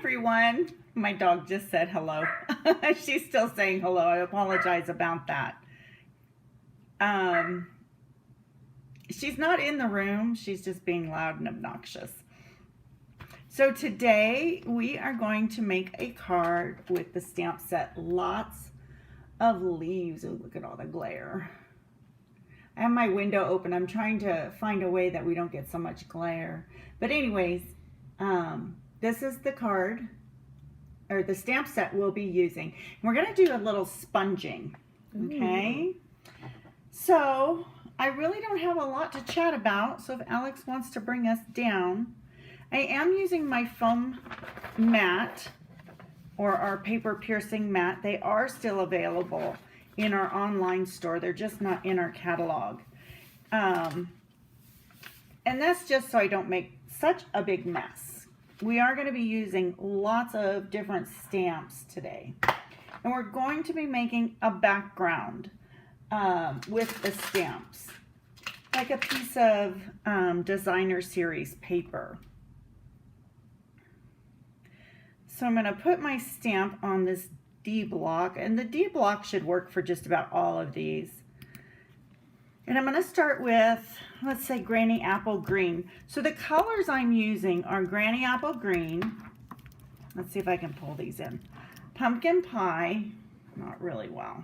everyone. My dog just said hello. She's still saying hello. I apologize about that. She's not in the room. She's just being loud and obnoxious. So today we are going to make a card with the stamp set. Lots of leaves. Oh, look at all the glare. I have my window open. I'm trying to find a way that we don't get so much glare. But anyways, this is the card, or the stamp set we'll be using. We're going to do a little sponging, okay? So I really don't have a lot to chat about, so if Alex wants to bring us down, I am using my foam mat, or our paper piercing mat. They are still available in our online store. They're just not in our catalog. And that's just so I don't make such a big mess. We are going to be using lots of different stamps today. And we're going to be making a background with the stamps, like a piece of designer series paper. So I'm going to put my stamp on this D block, and the D block should work for just about all of these. And I'm going to start with, let's say, Granny Apple Green. So the colors I'm using are Granny Apple Green. Let's see if I can pull these in. Pumpkin Pie, not really well.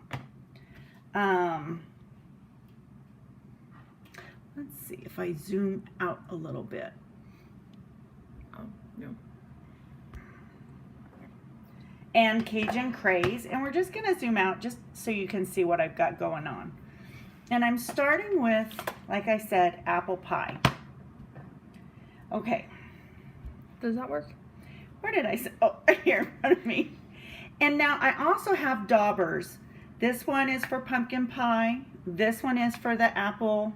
Let's see if I zoom out a little bit. Oh, no. And Cajun Craze, and we're just going to zoom out just so you can see what I've got going on. And I'm starting with, like I said, apple pie. Okay. Does that work? Where did I say? Oh, here in front of me. And now I also have daubers. This one is for pumpkin pie. This one is for the apple,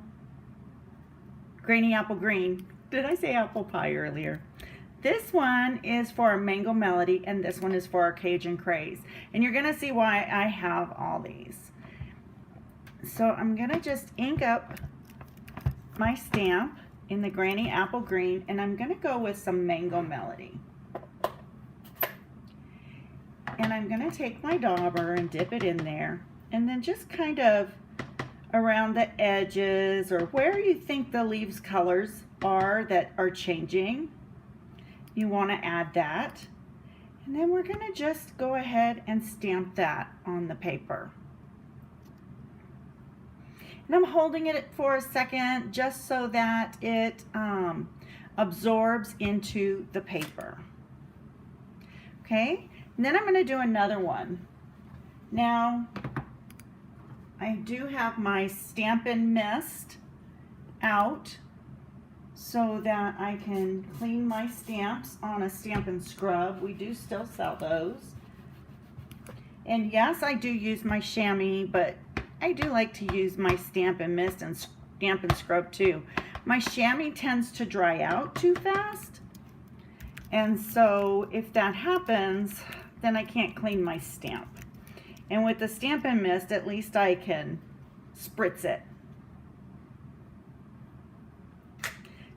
Granny Apple Green. Did I say apple pie earlier? This one is for a Mango Melody, and this one is for our Cajun Craze. And you're going to see why I have all these. So I'm going to just ink up my stamp in the Granny Apple Green, and I'm going to go with some Mango Melody. And I'm going to take my dauber and dip it in there, and then just kind of around the edges, or where you think the leaves colors are that are changing. You want to add that, and then we're going to just go ahead and stamp that on the paper. And I'm holding it for a second just so that it absorbs into the paper. Okay, and then I'm going to do another one. Now, I do have my Stampin' Mist out, so that I can clean my stamps on a Stampin' Scrub. We do still sell those. And yes, I do use my chamois, but I do like to use my Stampin' Mist and Stampin' Scrub too. My chamois tends to dry out too fast. And so if that happens, then I can't clean my stamp. And with the Stampin' Mist, at least I can spritz it.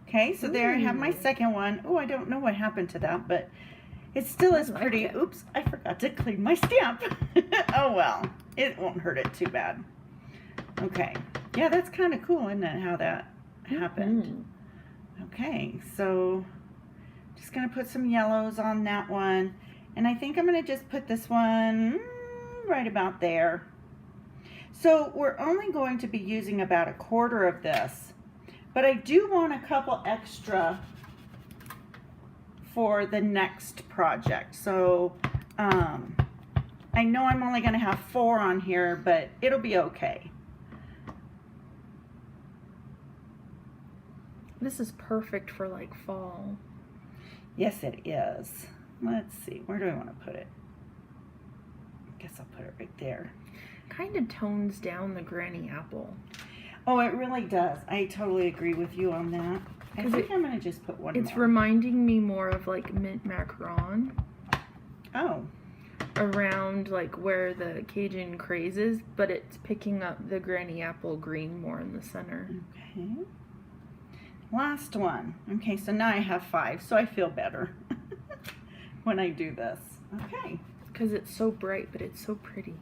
Okay, so there I have my second one. Oh, I don't know what happened to that, but it still is pretty. Oops, I forgot to clean my stamp. Oh well, it won't hurt it too bad. Okay, yeah, that's kind of cool, isn't it, how that happened? Okay, so just gonna put some yellows on that one, and I think I'm gonna just put this one right about there. So we're only going to be using about 1/4 of this. But I do want a couple extra for the next project. So I know I'm only going to have 4 on here, but it'll be okay. This is perfect for like fall. Yes, it is. Let's see. Where do I want to put it? I guess I'll put it right there. Kind of tones down the Granny Apple. Oh, it really does. I totally agree with you on that. I think I'm going to just put one more. It's reminding me more of like mint macaron. Oh. Around like where the Cajun Craze is, but it's picking up the Granny Apple Green more in the center. Okay. Last one. Okay, so now I have 5, so I feel better. when I do this. Okay. Because it's so bright, but it's so pretty.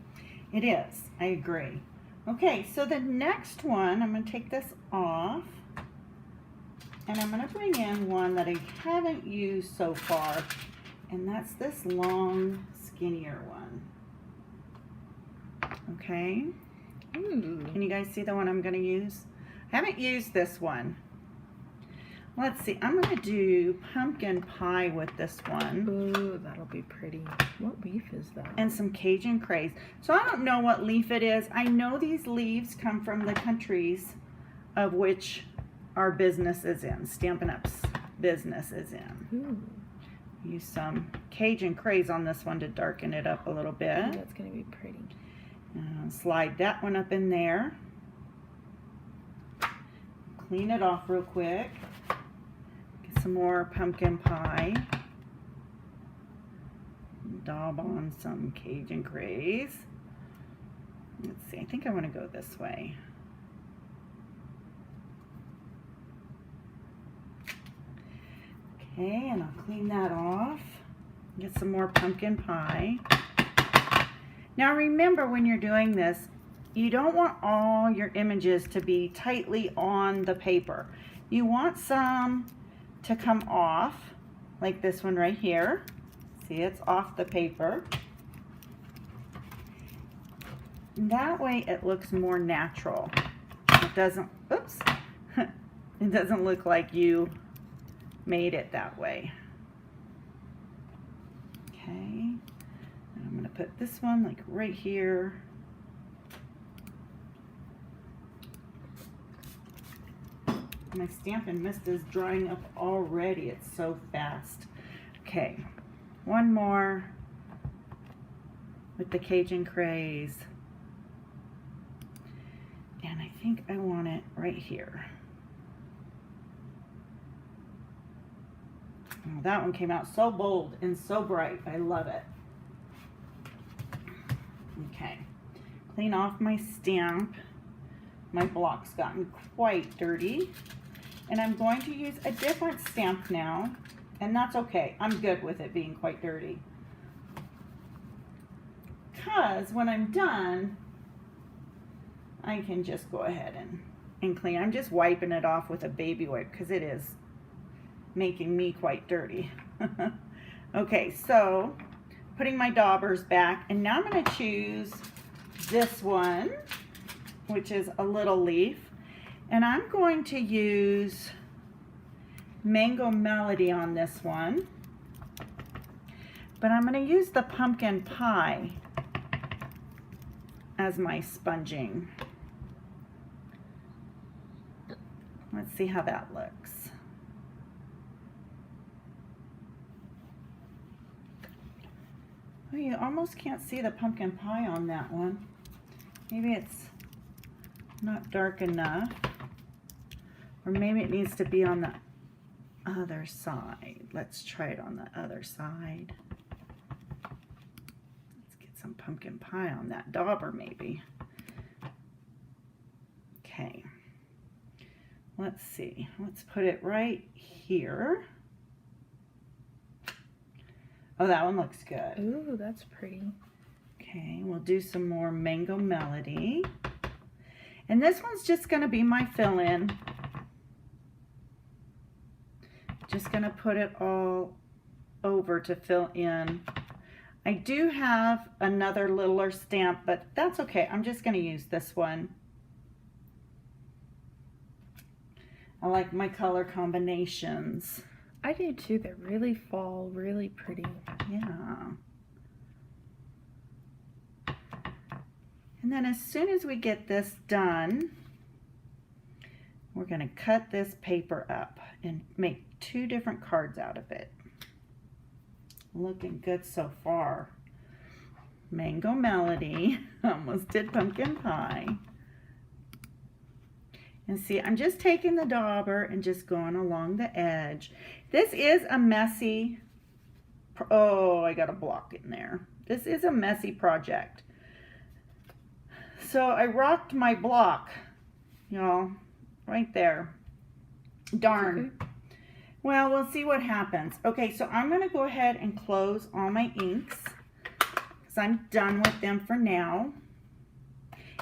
It is. I agree. Okay, so the next one, I'm going to take this off. And I'm going to bring in one that I haven't used so far. And that's this long, skinnier one. Okay. Ooh. Can you guys see the one I'm going to use? I haven't used this one. Let's see. I'm going to do pumpkin pie with this one. Ooh, that'll be pretty. What leaf is that? And some Cajun craze. So I don't know what leaf it is. I know these leaves come from the countries of which our business is in. Stampin' Up's business is in. Ooh. Use some Cajun craze on this one to darken it up a little bit. Ooh, that's going to be pretty. Slide that one up in there. Clean it off real quick. Get some more pumpkin pie. Daub on some Cajun craze. Let's see, I think I want to go this way. Okay, and I'll clean that off. Get some more pumpkin pie. Now remember, when you're doing this, you don't want all your images to be tightly on the paper. You want some to come off, like this one right here. See, it's off the paper. And that way it looks more natural. It doesn't, oops, it doesn't look like you made it that way. Okay. I'm going to put this one like right here. My Stampin' Mist is drying up already. It's so fast. Okay, one more with the Cajun craze. And I think I want it right here. Oh, that one came out so bold and so bright. I love it. Okay, clean off my stamp. My block's gotten quite dirty. And I'm going to use a different stamp now. And that's okay. I'm good with it being quite dirty. Because when I'm done, I can just go ahead and clean. I'm just wiping it off with a baby wipe because it is making me quite dirty. Okay, so putting my daubers back, and now I'm going to choose this one, which is a little leaf, and I'm going to use Mango Melody on this one, but I'm going to use the pumpkin pie as my sponging. Let's see how that looks. Oh, you almost can't see the pumpkin pie on that one. Maybe it's not dark enough, or maybe it needs to be on the other side. Let's try it on the other side. Let's get some pumpkin pie on that dauber maybe. Okay, let's see. Let's put it right here. Oh, that one looks good. Ooh, that's pretty. Okay, we'll do some more Mango Melody. And this one's just going to be my fill-in. Just going to put it all over to fill in. I do have another littler stamp, but that's okay. I'm just going to use this one. I like my color combinations. I do too. They really fall really pretty. Yeah. And then as soon as we get this done, we're going to cut this paper up and make 2 different cards out of it. Looking good so far. Mango Melody. Almost did pumpkin pie. And see, I'm just taking the dauber and just going along the edge. This is a messy, oh, I got a block in there. This is a messy project. So I rocked my block, y'all, right there. Darn. Okay. Well, we'll see what happens. Okay, so I'm going to go ahead and close all my inks because I'm done with them for now.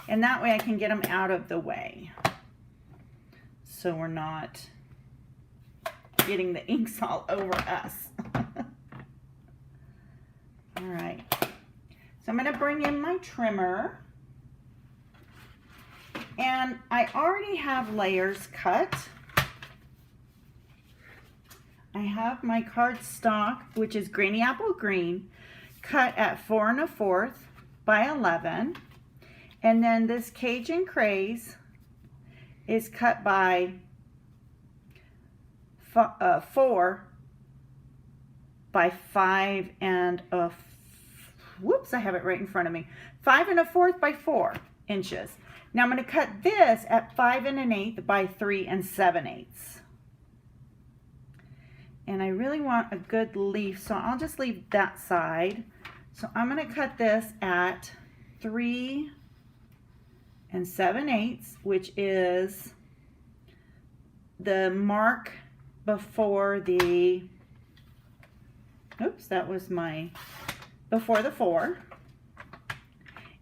And that way I can get them out of the way. So we're not getting the inks all over us. All right. So I'm going to bring in my trimmer. And I already have layers cut. I have my cardstock, which is Granny Apple Green, cut at 4 1/4 by 11. And then this Cajun Craze is cut by 4 by 5 whoops, I have it right in front of me. 5 1/4 by 4 inches. Now I'm going to cut this at 5 1/8 by 3 7/8. And I really want a good leaf, so I'll just leave that side. So I'm going to cut this at 3 7/8, which is the mark before the, oops, that was my, before the 4.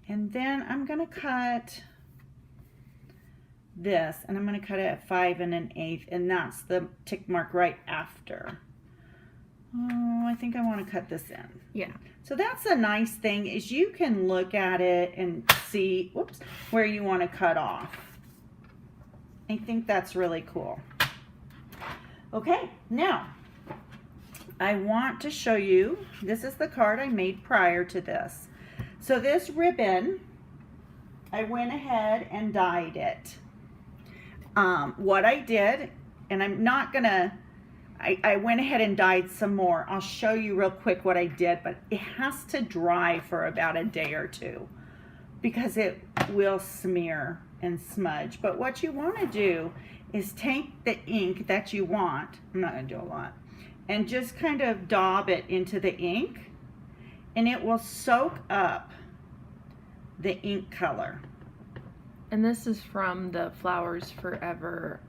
And then I'm going to cut this, and I'm going to cut it at 5 1/8, and that's the tick mark right after. Oh, I think I want to cut this in. Yeah. So that's a nice thing, is you can look at it and see, whoops, where you want to cut off. I think that's really cool. Okay, now I want to show you, this is the card I made prior to this. So this ribbon, I went ahead and dyed it. What I did, and I'm not gonna, I went ahead and dyed some more. I'll show you real quick what I did, but it has to dry for about a day or two because it will smear and smudge. But what you want to do is take the ink that you want, I'm not going to do a lot, and just kind of daub it into the ink, and it will soak up the ink color. And this is from the Flowers Forever,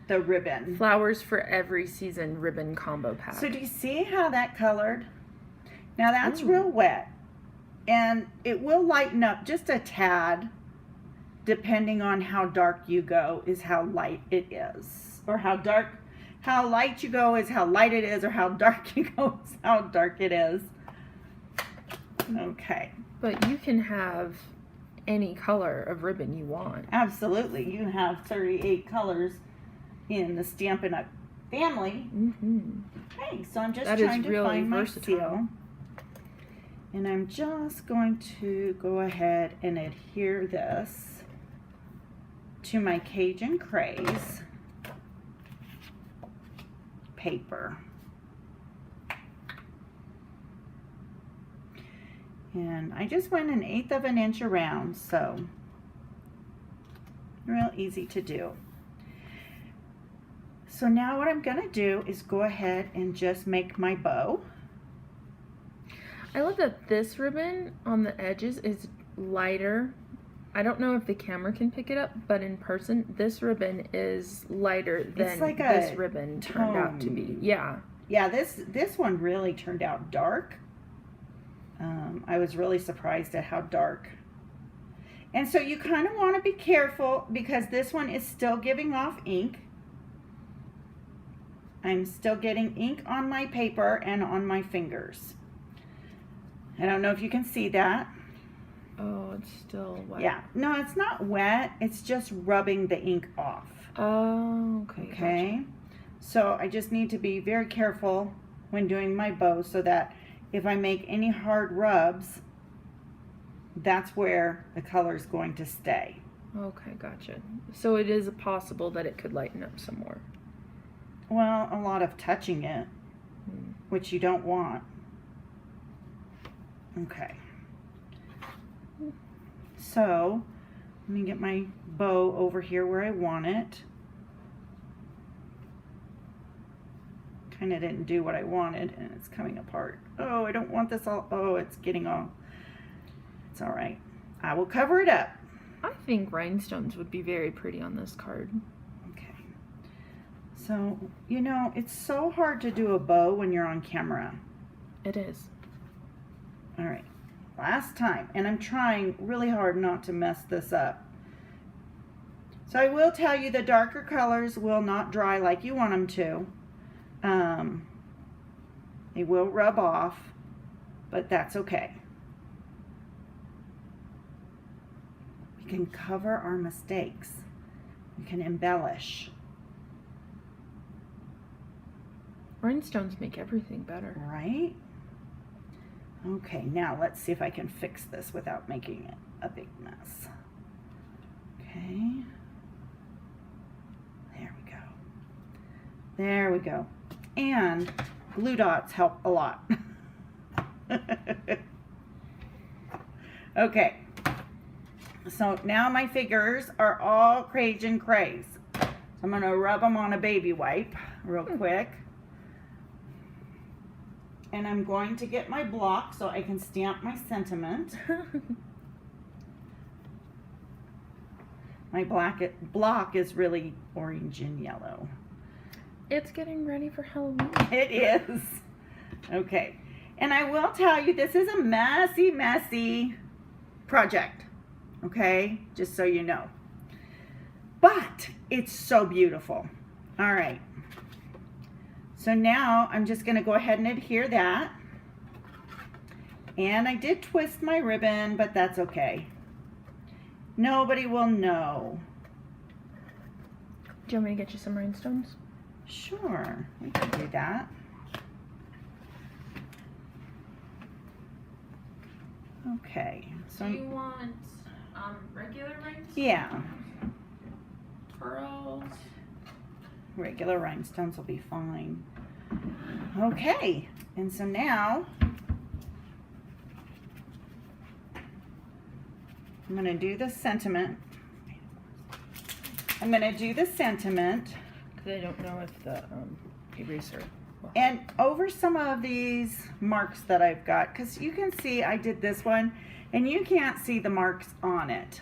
The ribbon. Flowers for Every Season ribbon combo pack. So do you see how that colored? Now that's Ooh. real wet, and it will lighten up just a tad depending on how dark you go is how light it is, or how light you go is how light it is, or how dark you go is how dark it is. Okay. But you can have any color of ribbon you want. Absolutely. You have 38 colors in the Stampin' Up family. Mm-hmm. Okay, so I'm just That trying is to really find my versatile. seal. And I'm just going to go ahead and adhere this to my Cajun Craze paper. And I just went 1/8 of an inch around, so real easy to do. So now what I'm going to do is go ahead and just make my bow. I love that this ribbon on the edges is lighter. I don't know if the camera can pick it up, but in person, this ribbon is lighter than like this a ribbon turned out to be. Yeah. Yeah, this one really turned out dark. I was really surprised at how dark. And so you kind of want to be careful because this one is still giving off ink. I'm still getting ink on my paper and on my fingers. I don't know if you can see that. Oh, it's still wet. Yeah, no, it's not wet. It's just rubbing the ink off. Oh, okay. Okay. Gotcha. So I just need to be very careful when doing my bow so that if I make any hard rubs, that's where the color is going to stay. Okay, gotcha. So it is possible that it could lighten up some more. Well, a lot of touching it, which you don't want. Okay. So, let me get my bow over here where I want it. Kind of didn't do what I wanted, and it's coming apart. Oh, I don't want this all. Oh, it's getting all. It's all right. I will cover it up. I think rhinestones would be very pretty on this card. Okay. So, you know, it's so hard to do a bow when you're on camera. It is. All right, last time, and I'm trying really hard not to mess this up. So I will tell you the darker colors will not dry like you want them to. They will rub off, but that's okay. We can cover our mistakes. We can embellish. Rhinestones make everything better. Right? Okay, now let's see if I can fix this without making it a big mess. Okay. There we go. There we go. And glue dots help a lot. Okay. So now my fingers are all Cajun craze. So I'm going to rub them on a baby wipe real quick. And I'm going to get my block so I can stamp my sentiment. My block is really orange and yellow. It's getting ready for Halloween. It is. Okay. And I will tell you, this is a messy, messy project. Okay? Just so you know. But it's so beautiful. All right. So now I'm just going to go ahead and adhere that. And I did twist my ribbon, but that's okay. Nobody will know. Do you want me to get you some rhinestones? Sure, we can do that. Okay. So do you want regular rhinestones? Yeah. Pearls? Regular rhinestones will be fine. Okay, and so now I'm going to do the sentiment. I'm going to do the sentiment. Because I don't know if the eraser will. And over some of these marks that I've got, because you can see I did this one, and you can't see the marks on it.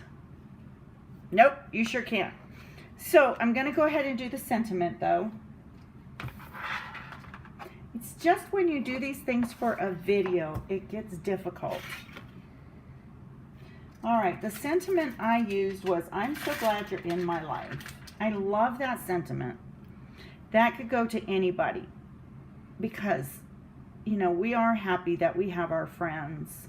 Nope, you sure can't. So I'm going to go ahead and do the sentiment, though. It's just when you do these things for a video, it gets difficult. All right, the sentiment I used was, I'm so glad you're in my life. I love that sentiment. That could go to anybody because, you know, we are happy that we have our friends.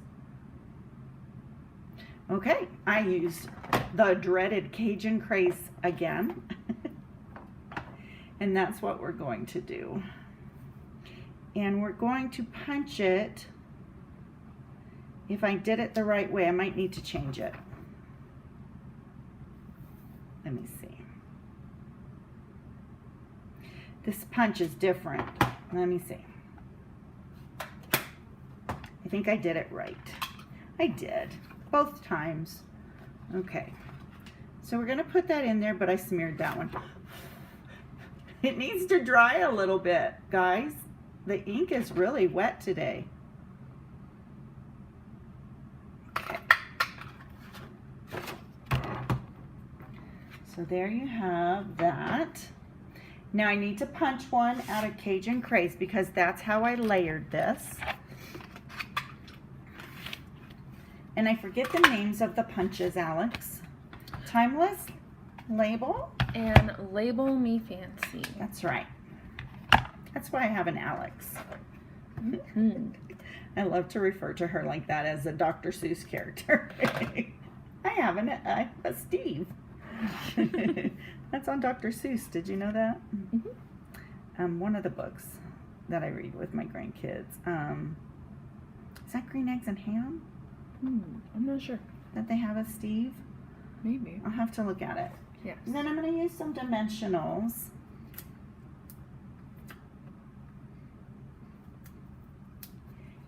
Okay, I used the dreaded Cajun craze again. And that's what we're going to do. And we're going to punch it. If I did it the right way, I might need to change it. Let me see. This punch is different. Let me see. I think I did it right. I did. Both times. Okay. So we're going to put that in there, but I smeared that one. It needs to dry a little bit, guys. The ink is really wet today. Okay. So there you have that. Now I need to punch one out of Cajun Craze because that's how I layered this. And I forget the names of the punches, Alex. Timeless, Label, and Label Me Fancy. That's right. That's why I have an Alex. I love to refer to her like that as a Dr. Seuss character. I have a Steve. That's on Dr. Seuss. Did you know that? Mm-hmm. One of the books that I read with my grandkids. Is that Green Eggs and Ham? I'm not sure. That they have a Steve? Maybe. I'll have to look at it. Yes. And then I'm going to use some dimensionals.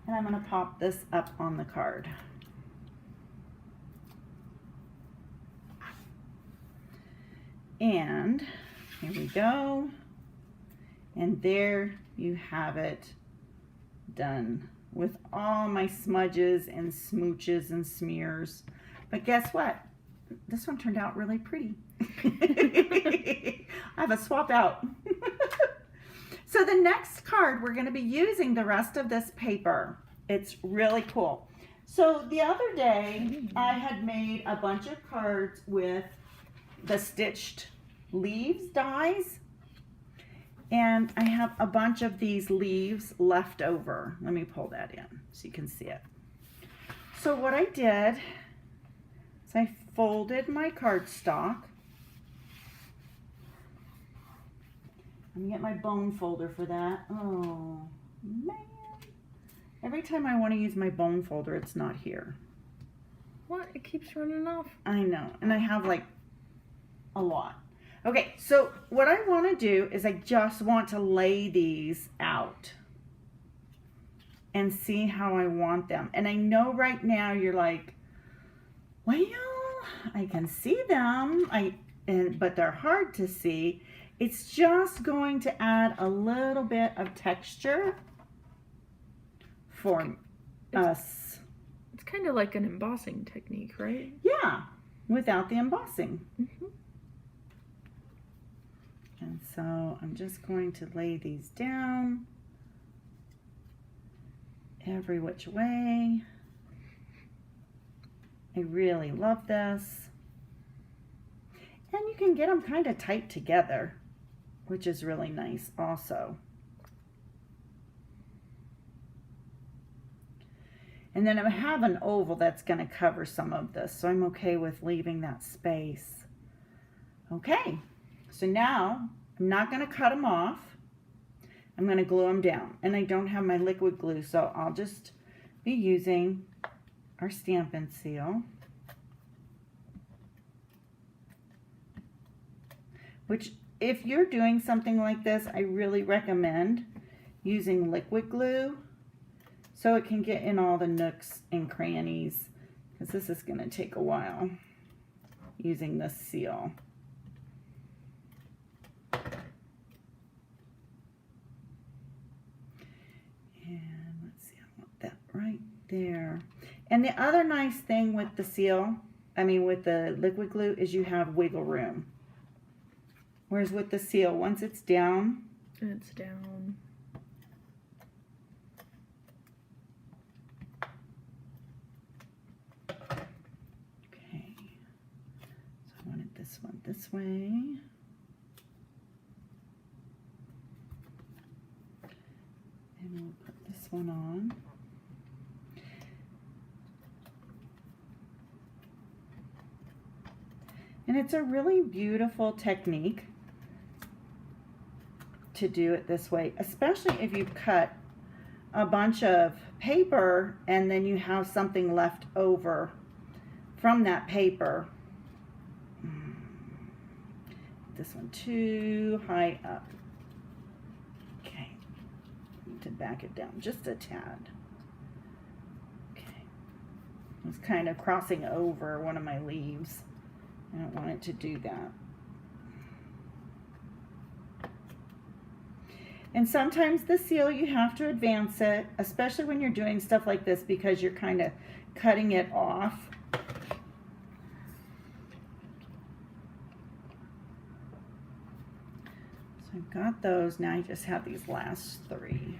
And I'm going to pop this up on the card. And here we go. And there you have it done with all my smudges and smooches and smears. But guess what? This one turned out really pretty. I have a swap out. So the next card, we're going to be using the rest of this paper. It's really cool. So the other day, I had made a bunch of cards with the stitched leaves dies. And I have a bunch of these leaves left over. Let me pull that in so you can see it. So what I did is I folded my cardstock. Let me get my bone folder for that. Oh, man. Every time I want to use my bone folder, it's not here. What? It keeps running off. I know. And I have like a lot. Okay, so what I want to do is I just want to lay these out and see how I want them. And I know right now you're like, well, I can see them, but they're hard to see. It's just going to add a little bit of texture for us. It's kind of like an embossing technique, right? Yeah, without the embossing. Mm-hmm. And so I'm just going to lay these down every which way. I really love this. And you can get them kind of tight together, which is really nice also. And then I have an oval that's going to cover some of this, so I'm okay with leaving that space. Okay. So now, I'm not going to cut them off. I'm going to glue them down. And I don't have my liquid glue, so I'll just be using our Stampin' Seal. Which, if you're doing something like this, I really recommend using liquid glue so it can get in all the nooks and crannies, because this is going to take a while using this seal. Right there. And the other nice thing with the seal, with the liquid glue, is you have wiggle room. Whereas with the seal, once it's down, it's down. Okay. So I wanted this one this way. And we'll put this one on. And it's a really beautiful technique to do it this way, especially if you've cut a bunch of paper and then you have something left over from that paper. This one too high up. Okay, need to back it down just a tad. Okay, it's kind of crossing over one of my leaves. I don't want it to do that. And sometimes the seal, you have to advance it, especially when you're doing stuff like this, because you're kind of cutting it off. So I've got those. Now I just have these last three.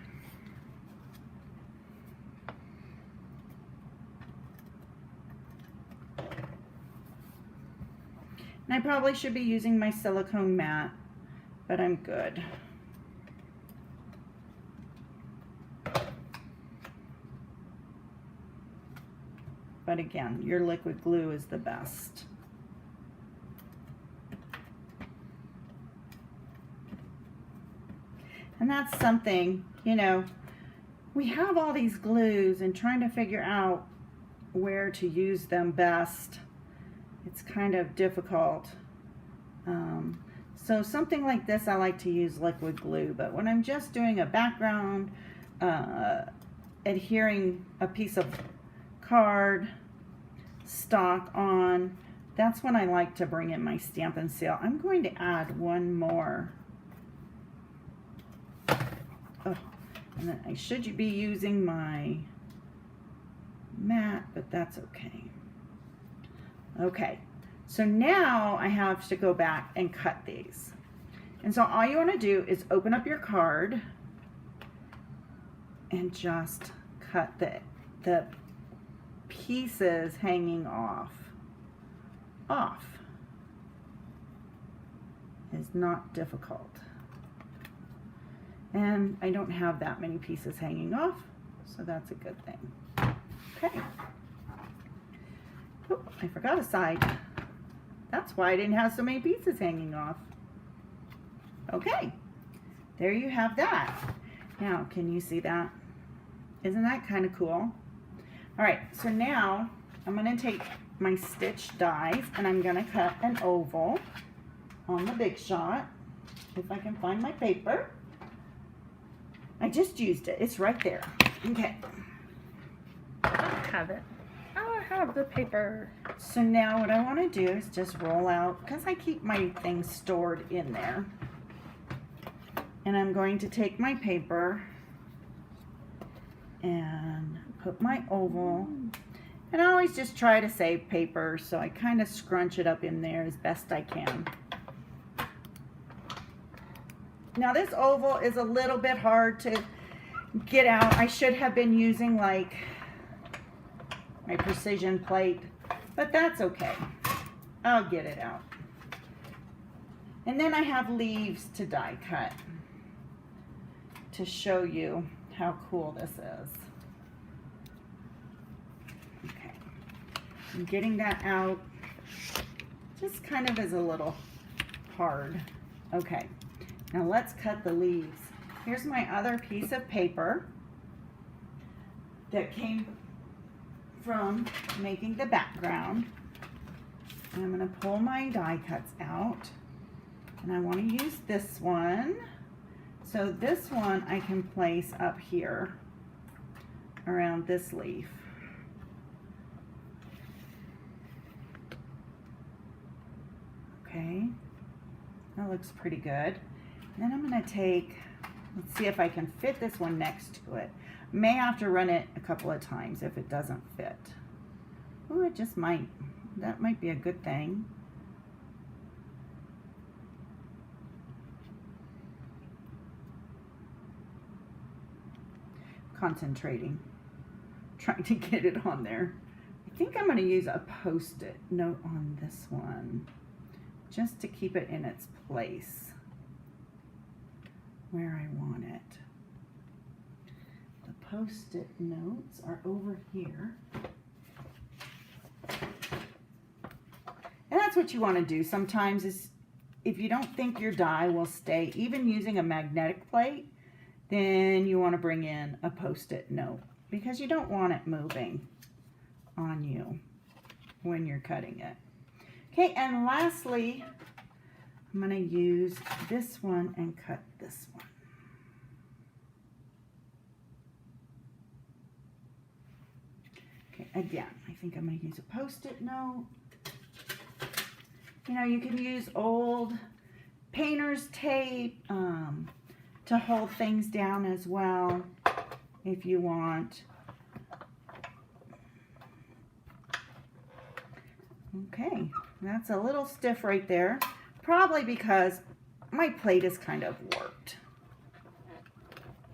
And I probably should be using my silicone mat, but I'm good. But again, your liquid glue is the best. And that's something, we have all these glues and trying to figure out where to use them best. It's kind of difficult. So something like this, I like to use liquid glue, but when I'm just doing a background, adhering a piece of card stock on, that's when I like to bring in my Stampin' Seal. I'm going to add one more. Oh, and then I should be using my mat, but that's okay. Okay, so now I have to go back and cut these. And so all you want to do is open up your card and just cut the pieces hanging off. It's not difficult. And I don't have that many pieces hanging off, so that's a good thing. Okay. Oh, I forgot a side. That's why I didn't have so many pieces hanging off. Okay, there you have that. Now, can you see that? Isn't that kind of cool? All right, so now I'm going to take my stitch dies and I'm going to cut an oval on the Big Shot. If I can find my paper. I just used it. It's right there. Okay. I have it. I have the paper. So now what I want to do is just roll out, because I keep my things stored in there. And I'm going to take my paper and put my oval. And I always just try to save paper, so I kind of scrunch it up in there as best I can. Now this oval is a little bit hard to get out. I should have been using like my precision plate, but that's okay. I'll get it out. And then I have leaves to die cut to show you how cool this is. Okay, I'm getting that out. Just kind of is a little hard. Okay, now let's cut the leaves. Here's my other piece of paper that came from making the background. And I'm going to pull my die cuts out, and I want to use this one. So this one I can place up here around this leaf. Okay, that looks pretty good. Then I'm going to take, let's see if I can fit this one next to it. May have to run it a couple of times if it doesn't fit. Oh, it just might. That might be a good thing. Concentrating, trying to get it on there. I think I'm going to use a Post-it note on this one just to keep it in its place where I want it. The Post-it notes are over here. And that's what you want to do sometimes, is if you don't think your die will stay, even using a magnetic plate, then you want to bring in a Post-it note, because you don't want it moving on you when you're cutting it. Okay, and lastly, I'm going to use this one and cut this one. Okay, again, I think I'm going to use a Post-it note. You know, you can use old painter's tape to hold things down as well if you want. Okay, that's a little stiff right there, probably because my plate is kind of warped.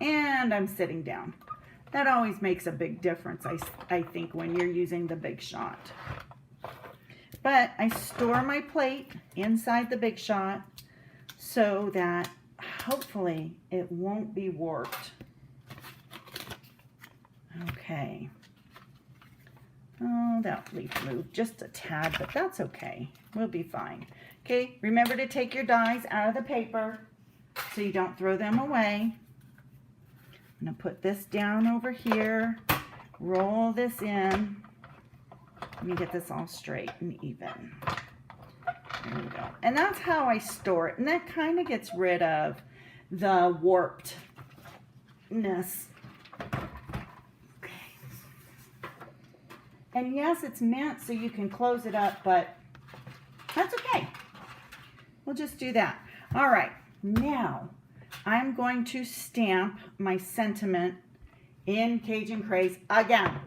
And I'm sitting down. That always makes a big difference, I think, when you're using the Big Shot. But I store my plate inside the Big Shot so that hopefully it won't be warped. Okay. Oh, that leaf moved just a tad, but that's okay. We'll be fine. Okay, remember to take your dies out of the paper so you don't throw them away. I'm going to put this down over here, roll this in. Let me get this all straight and even. There we go. And that's how I store it. And that kind of gets rid of the warpedness. Okay. And yes, it's meant so you can close it up, but that's okay. We'll just do that. All right. Now, I'm going to stamp my sentiment in Cajun Craze again.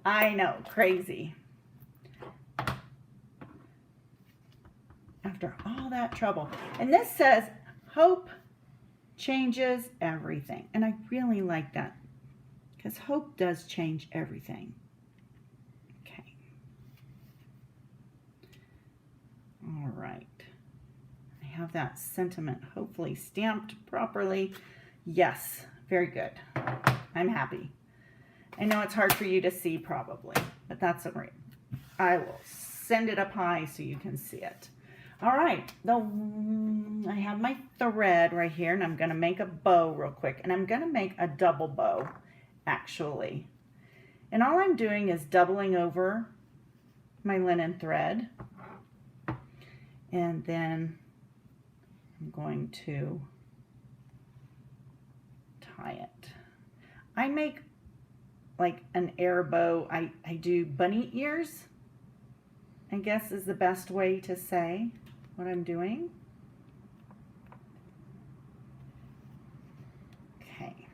I know, crazy. After after all that trouble. And this says, hope changes everything. And I really like that because hope does change everything. Okay. All right. I have that sentiment hopefully stamped properly. Yes, very good. I'm happy. I know it's hard for you to see probably, but that's all right. I will send it up high so you can see it. All right, I have my thread right here, and I'm going to make a bow real quick, and I'm going to make a double bow actually. And all I'm doing is doubling over my linen thread, and then I'm going to tie it. I make like an air bow. I do bunny ears, I guess is the best way to say what I'm doing. Okay.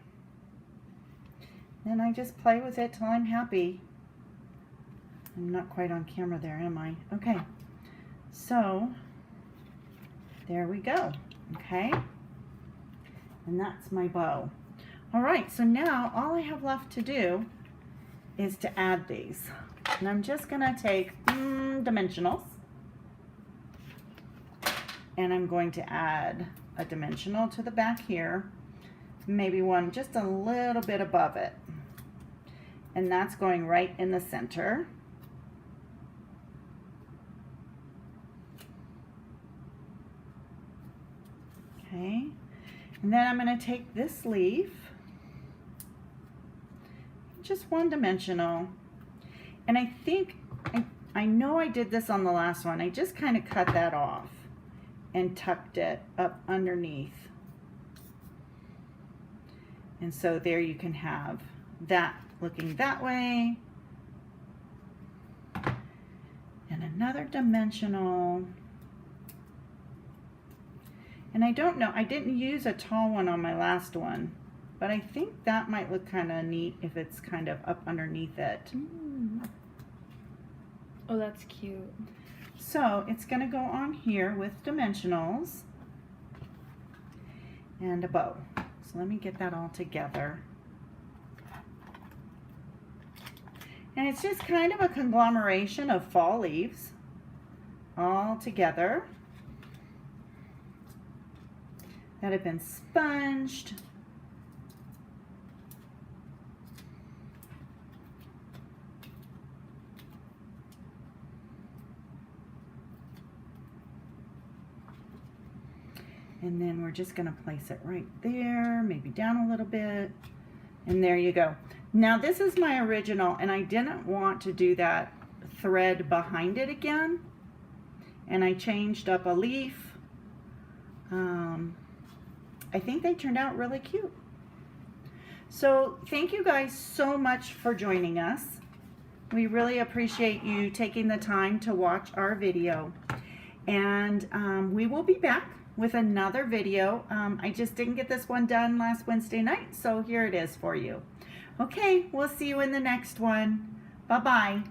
Then I just play with it till I'm happy. I'm not quite on camera there, am I? Okay. So there we go. Okay. And that's my bow. All right, so now all I have left to do is to add these. And I'm just gonna take dimensionals, and I'm going to add a dimensional to the back here, maybe one just a little bit above it. And that's going right in the center. Okay, and then I'm gonna take this leaf, just one dimensional, and I think, I know I did this on the last one, I just kind of cut that off and tucked it up underneath. And so there you can have that looking that way, and another dimensional. And I don't know, I didn't use a tall one on my last one, but I think that might look kind of neat if it's kind of up underneath it. Oh, that's cute. So it's going to go on here with dimensionals and a bow. So let me get that all together. And it's just kind of a conglomeration of fall leaves all together that have been sponged. And then we're just going to place it right there, maybe down a little bit. And there you go. Now this is my original, and I didn't want to do that thread behind it again. And I changed up a leaf. I think they turned out really cute. So thank you guys so much for joining us. We really appreciate you taking the time to watch our video. And we will be back with another video. I just didn't get this one done last Wednesday night, so here it is for you. Okay, we'll see you in the next one. Bye-bye.